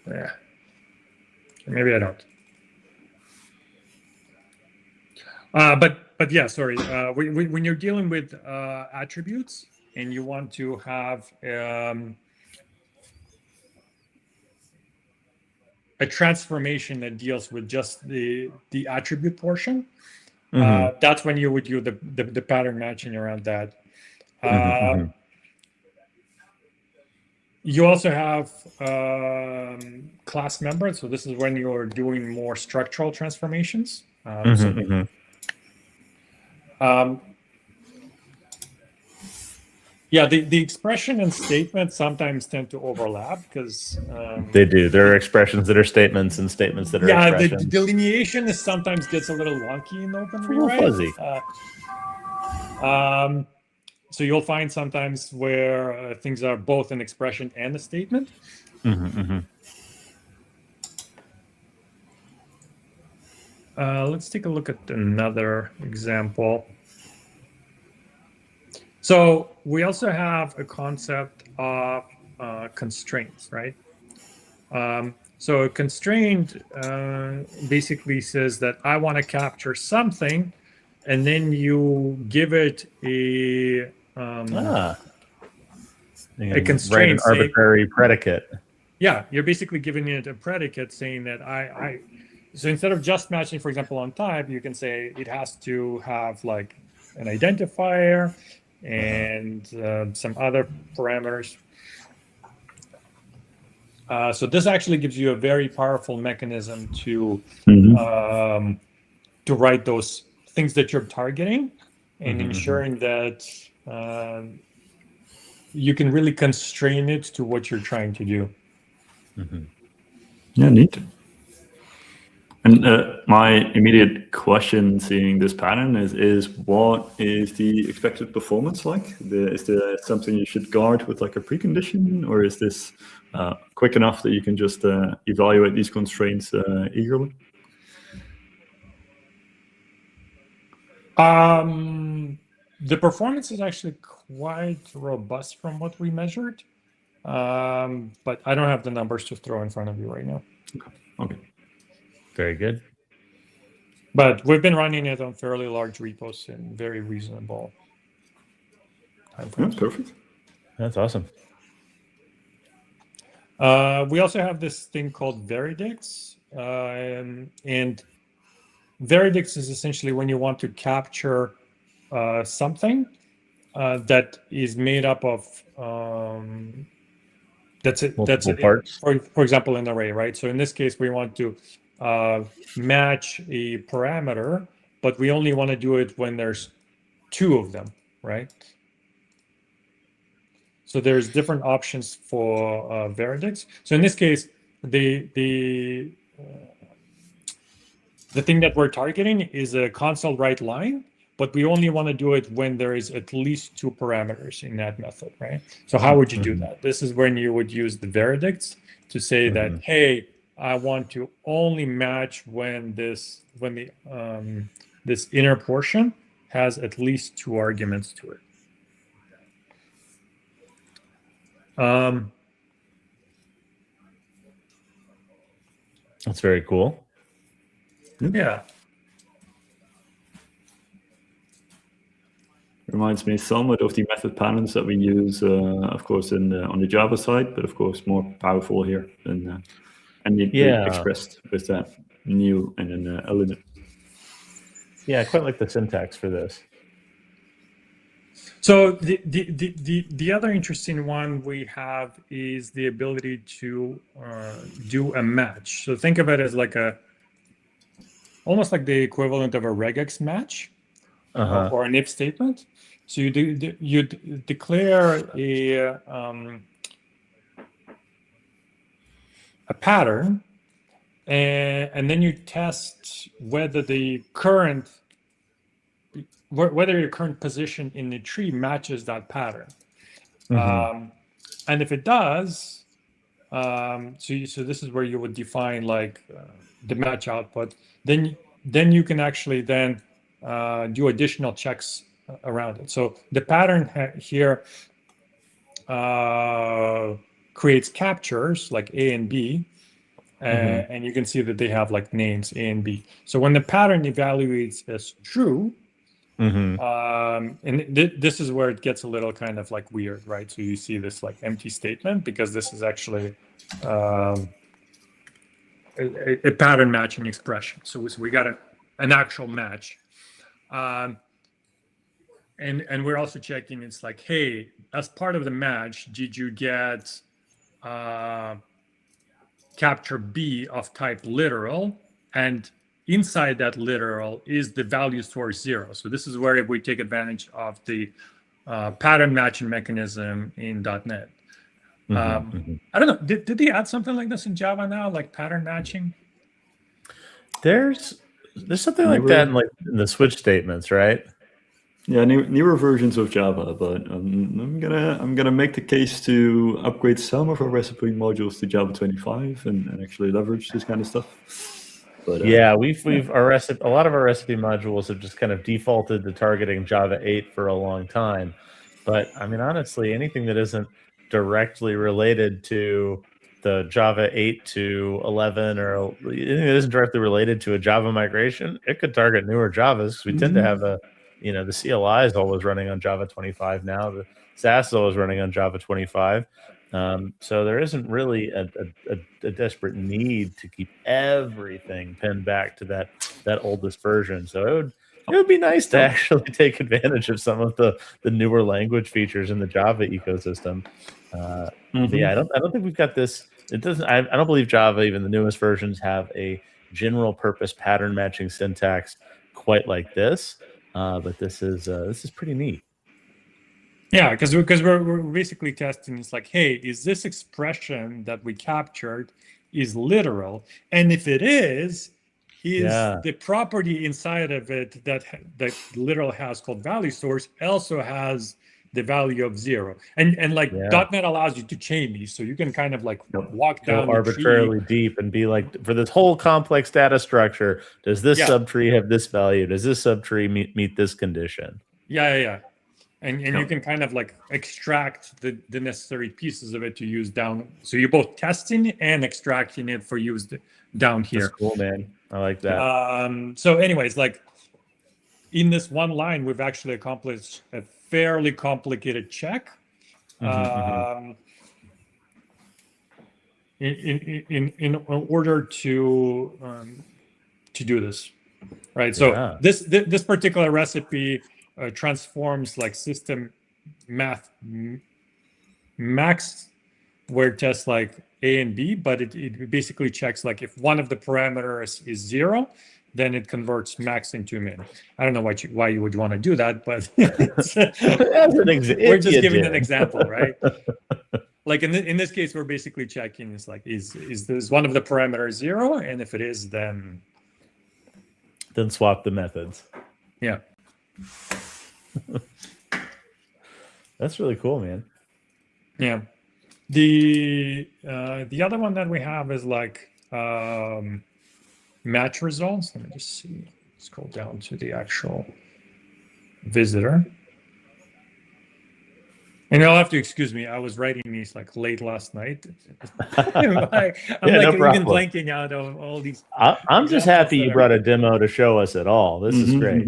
Yeah. Maybe I don't. But yeah, sorry. When you're dealing with attributes and you want to have a transformation that deals with just the attribute portion, that's when you would use the pattern matching around that. You also have class members. So this is when you're doing more structural transformations. Yeah, the expression and statement sometimes tend to overlap because they do. There are expressions that are statements and statements that are expressions. The delineation sometimes gets a little wonky in open rewrite. Fuzzy. So you'll find sometimes where things are both an expression and a statement. Let's take a look at another example. So we also have a concept of constraints, right? So a constraint basically says that I want to capture something and then you give it a You can constraint, write an saying- arbitrary predicate. Yeah, you're basically giving it a predicate saying that so instead of just matching, for example, on type, you can say it has to have like an identifier and some other parameters. So this actually gives you a very powerful mechanism to write those things that you're targeting and ensuring that you can really constrain it to what you're trying to do. Yeah, neat. And my immediate question seeing this pattern is what is the expected performance like? Is there something you should guard with like a precondition, or is this quick enough that you can just evaluate these constraints eagerly? The performance is actually quite robust from what we measured, but I don't have the numbers to throw in front of you right now. Okay. Very good. But we've been running it on fairly large repos in very reasonable time frames. Yeah, perfect. That's awesome. We also have this thing called Veridix, and Veridix is essentially when you want to capture something that is made up of Multiple parts. For example, an array, right? So in this case, we want to match a parameter, but we only want to do it when there's two of them, right? So there's different options for Veridix. So in this case, the thing that we're targeting is a console write line, but we only want to do it when there is at least two parameters in that method, right? So how would you do that? This is when you would use the Veridix to say that, hey, I want to only match when this inner portion has at least two arguments to it. That's very cool. Yeah. Reminds me somewhat of the method patterns that we use, of course, on the Java side, but of course more powerful here and expressed with that new and then a limit. Yeah, I quite like the syntax for this. So the other interesting one we have is the ability to do a match. So think of it as like almost like the equivalent of a regex match or an if statement. So you declare a pattern, and then you test whether your current position in the tree matches that pattern. And if it does, so this is where you would define like the match output. Then you can actually then do additional checks around it. So the pattern here creates captures like A and B, and you can see that they have like names A and B. So when the pattern evaluates as true, and this is where it gets a little kind of like weird, right? So you see this like empty statement because this is actually a pattern matching expression. So we got an actual match. And we're also checking, it's like, hey, as part of the match, did you get capture B of type literal? And inside that literal is the value source 0. So this is where we take advantage of the pattern matching mechanism in .NET. I don't know, did they add something like this in Java now, like pattern matching? There's something like that in the switch statements, right? Yeah, newer versions of Java, but I'm gonna make the case to upgrade some of our recipe modules to Java 25 and actually leverage this kind of stuff. But yeah, a lot of our recipe modules have just kind of defaulted to targeting Java 8 for a long time. But I mean, honestly, anything that isn't directly related to the Java 8 to 11 or anything that isn't directly related to a Java migration, it could target newer Javas. We tend to have the CLI is always running on Java 25 now. The SaaS is always running on Java 25. So there isn't really a desperate need to keep everything pinned back to that oldest version. So it would be nice to actually take advantage of some of the newer language features in the Java ecosystem. But yeah, I don't think we've got this. It doesn't. I don't believe Java, even the newest versions, have a general purpose pattern matching syntax quite like this. But this is pretty neat. Yeah, because we're basically testing. It's like, hey, is this expression that we captured is literal? And if it is the property inside of it that literal has called value source also has the value of 0. And like .NET allows you to chain these, so you can kind of like walk down arbitrarily deep and be like, for this whole complex data structure, does this subtree have this value? Does this subtree meet this condition? Yeah. And you can kind of like extract the necessary pieces of it to use down. So you're both testing and extracting it for use down here. That's cool, man. I like that. So anyways, like in this one line, we've actually accomplished a fairly complicated check. In order to do this, right? So this particular recipe transforms like system math max, where it tests like A and B, but it basically checks like if one of the parameters is 0, then it converts max into min. I don't know why you would want to do that, but we're just giving an example, right? Like in this case, we're basically checking is this one of the parameters 0, and if it is, then swap the methods. Yeah. That's really cool, man. Yeah. The other one that we have is like match results. Let me just see. Scroll down to the actual visitor. And you'll have to excuse me. I was writing these like late last night. I'm like even blanking out of all these. I'm just happy you brought a demo to show us at all. This is great.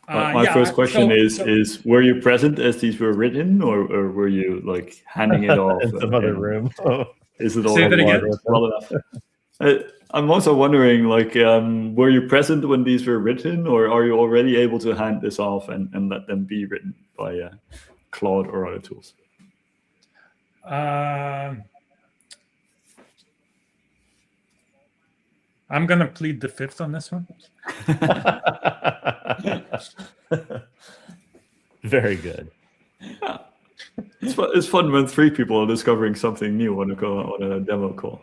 My first question is were you present as these were written, or were you like handing it off in some other room? Is it all Say that again? Well enough? I'm also wondering, like, were you present when these were written, or are you already able to hand this off and let them be written by Claude or other tools? I'm going to plead the fifth on this one. Very good. Yeah. It's fun when 3 people are discovering something new on a demo call.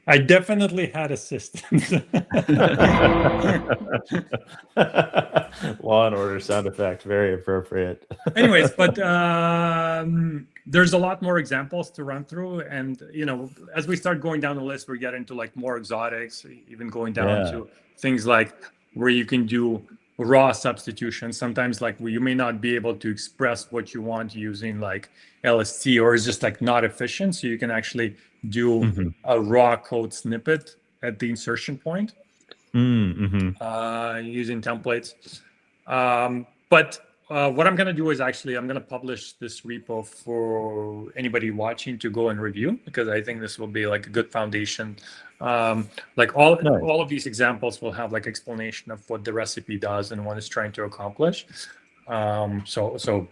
I definitely had assistance. Law and Order sound effect, very appropriate. Anyways, but there's a lot more examples to run through, and as we start going down the list, we're getting to like more exotics, even going down to things like where you can do raw substitution. Sometimes like you may not be able to express what you want using like LST, or it's just like not efficient, so you can actually do a raw code snippet at the insertion point using templates. But what I'm going to do is actually I'm going to publish this repo for anybody watching to go and review, because I think this will be like a good foundation. Like all of these examples will have like explanation of what the recipe does and what it's trying to accomplish. So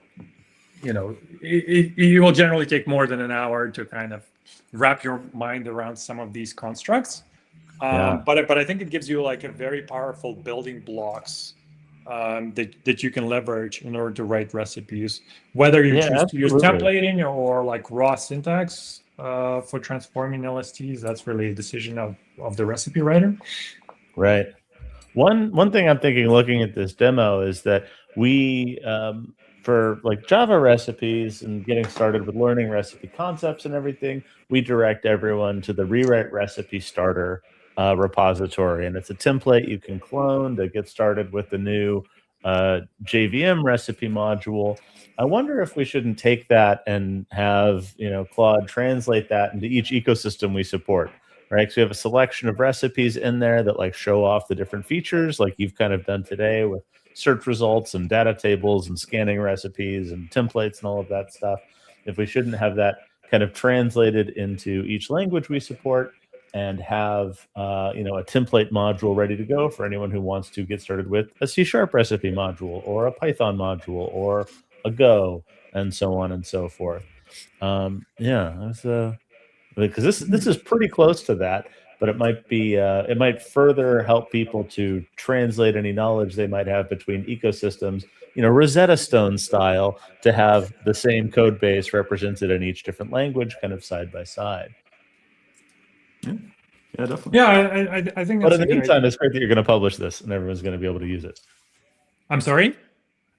it will generally take more than an hour to kind of wrap your mind around some of these constructs. But I think it gives you like a very powerful building blocks that you can leverage in order to write recipes, whether you choose to use templating or like raw syntax for transforming LSTs. That's really a decision of the recipe writer. Right. One thing I'm thinking, looking at this demo, is that we for like Java recipes and getting started with learning recipe concepts and everything, we direct everyone to the Rewrite Recipe Starter repository, and it's a template you can clone to get started with the new JVM recipe module. I wonder if we shouldn't take that and have Claude translate that into each ecosystem we support, right? So we have a selection of recipes in there that like show off the different features, like you've kind of done today with search results and data tables and scanning recipes and templates and all of that stuff. If we shouldn't have that kind of translated into each language we support and have a template module ready to go for anyone who wants to get started with a C# recipe module or a Python module or a Go and so on and so forth. Because this is pretty close to that, but it might further help people to translate any knowledge they might have between ecosystems, Rosetta Stone style, to have the same code base represented in each different language, kind of side by side. Yeah, definitely. Yeah, I think that's But in the meantime, it's great that you're going to publish this and everyone's going to be able to use it. I'm sorry?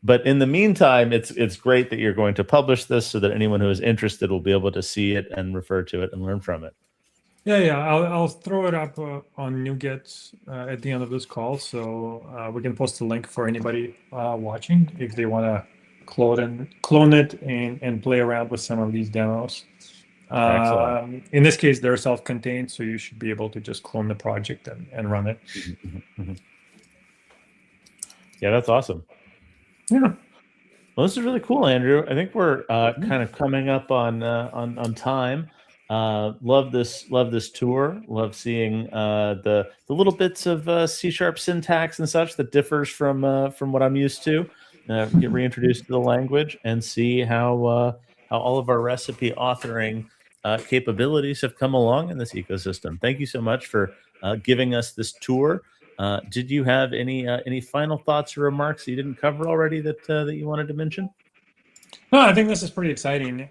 But in the meantime, it's great that you're going to publish this so that anyone who is interested will be able to see it and refer to it and learn from it. Yeah. I'll throw it up on NuGet at the end of this call, so we can post a link for anybody watching if they want to clone it and play around with some of these demos. In this case, they're self-contained, so you should be able to just clone the project and run it. Yeah, that's awesome. Yeah. Well, this is really cool, Andrew. I think we're kind of coming up on time. Love this tour. Love seeing the little bits of C# syntax and such that differs from what I'm used to. Get reintroduced to the language and see how all of our recipe authoring capabilities have come along in this ecosystem. Thank you so much for giving us this tour. Did you have any final thoughts or remarks that you didn't cover already that you wanted to mention? No, I think this is pretty exciting.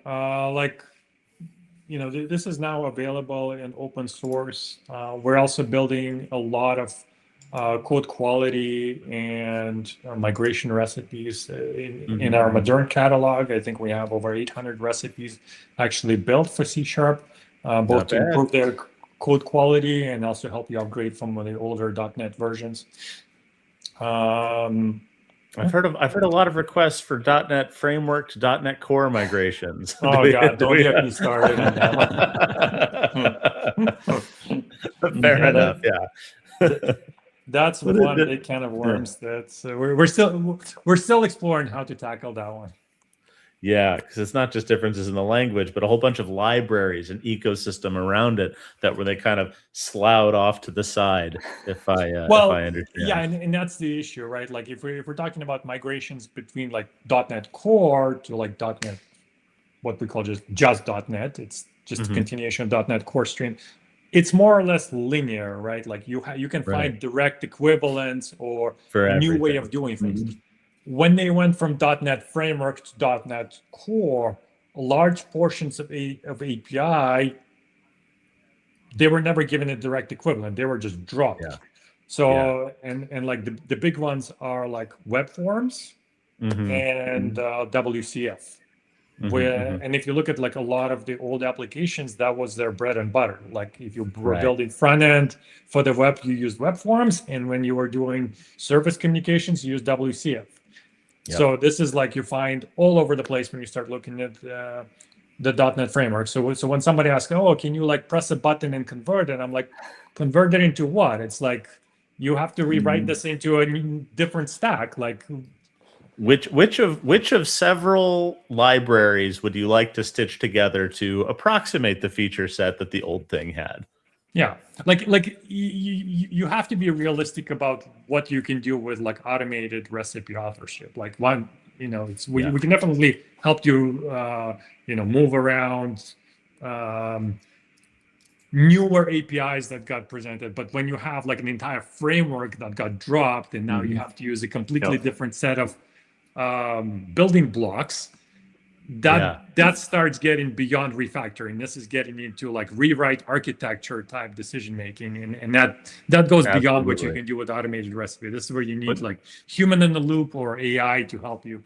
This is now available in open source. We're also building a lot of code quality and migration recipes in our Moderne catalog. I think we have over 800 recipes actually built for C#, both to improve their code quality and also help you upgrade from the older .NET versions. I've heard a lot of requests for .NET Framework to .NET Core migrations. Oh God, don't get me started on that one. Fair enough. Yeah. That's one big can of worms. That's we're still exploring how to tackle that one. Yeah, because it's not just differences in the language, but a whole bunch of libraries and ecosystem around it where they kind of sloughed off to the side. If I understand. Yeah, and that's the issue, right? Like if we're talking about migrations between like .NET Core to like .NET, what we call just .NET, it's just a continuation of .NET Core stream. It's more or less linear, right? Like you can find direct equivalents or a new way of doing things. When they went from .NET Framework to .NET Core, large portions of API, they were never given a direct equivalent. They were just dropped. Yeah. So and like the big ones are like web forms and WCF. And if you look at like a lot of the old applications, that was their bread and butter. Like if you were building front end for the web, you used web forms, and when you were doing service communications, you used WCF. Yep. So this is like you find all over the place when you start looking at the .NET framework. So when somebody asks, "Oh, can you like press a button and convert it?" I'm like, "Convert it into what?" It's like you have to rewrite this into a different stack. Like, which of several libraries would you like to stitch together to approximate the feature set that the old thing had? Yeah, like you have to be realistic about what you can do with like automated recipe authorship. Like one, we can definitely help you, move around newer APIs that got presented. But when you have like an entire framework that got dropped, and now you have to use a completely different set of building blocks. That starts getting beyond refactoring. This is getting into like rewrite architecture type decision making, and that goes beyond what you can do with automated recipe. This is where you need like human in the loop or AI to help you.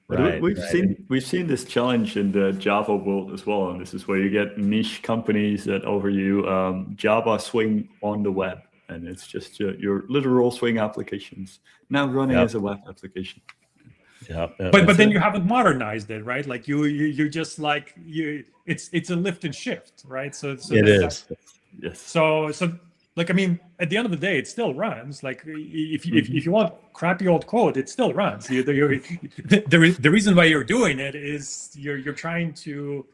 We've seen this challenge in the Java world as well, and this is where you get niche companies that offer you Java Swing on the web. and it's just your literal Swing applications now running as a web application. Yeah, but then you haven't modernized it, right? Like you're just like it's a lift and shift, right? So it is. Yes. So like, I mean, at the end of the day, it still runs. Like if you want crappy old code, it still runs. The reason why you're doing it is you're trying to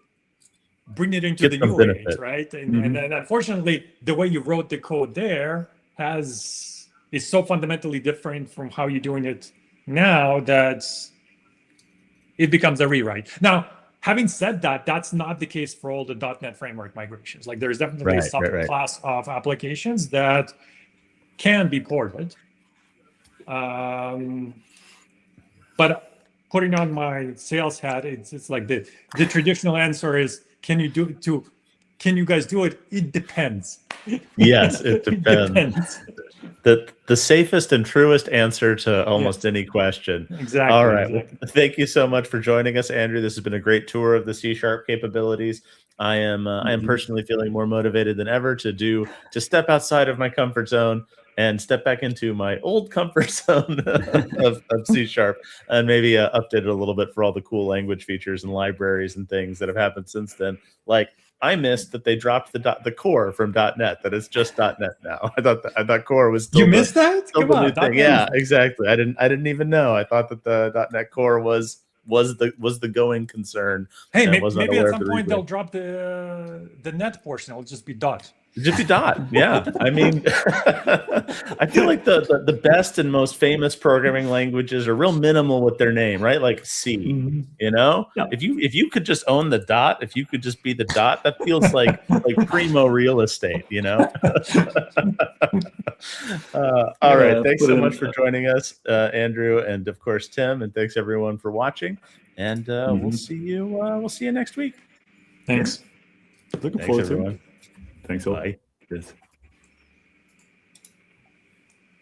bring it into the new age, right? And unfortunately, the way you wrote the code there is so fundamentally different from how you're doing it now that it becomes a rewrite. Now, having said that, that's not the case for all the .NET framework migrations. Like there's definitely a subclass of applications that can be ported. But putting on my sales hat, it's like the traditional answer is, can you guys do it? It depends. Yes, it depends. The safest and truest answer to almost any question. Exactly. All right. Exactly. Well, thank you so much for joining us, Andrew. This has been a great tour of the C# capabilities. I am personally feeling more motivated than ever to step outside of my comfort zone and step back into my old comfort zone of C# and maybe update it a little bit for all the cool language features and libraries and things that have happened since then. Like, I missed that they dropped the core from .NET. That it's just .NET now. I thought core was still missed that? Come on, thing. Yeah, exactly. I didn't even know. I thought that the .NET core was the going concern. Hey, maybe at some point they'll drop the net portion. It'll just be dot. Just be dot. Yeah. I mean, I feel like the best and most famous programming languages are real minimal with their name, right? Like C. You know, if you could just own the dot, if you could just be the dot, that feels like primo real estate. You know. All right. Thanks so much for joining us, Andrew, and of course Tim, and thanks everyone for watching. And we'll see you. We'll see you next week. Thanks. Looking forward to it. Everyone. Thanks all. Bye. Yes.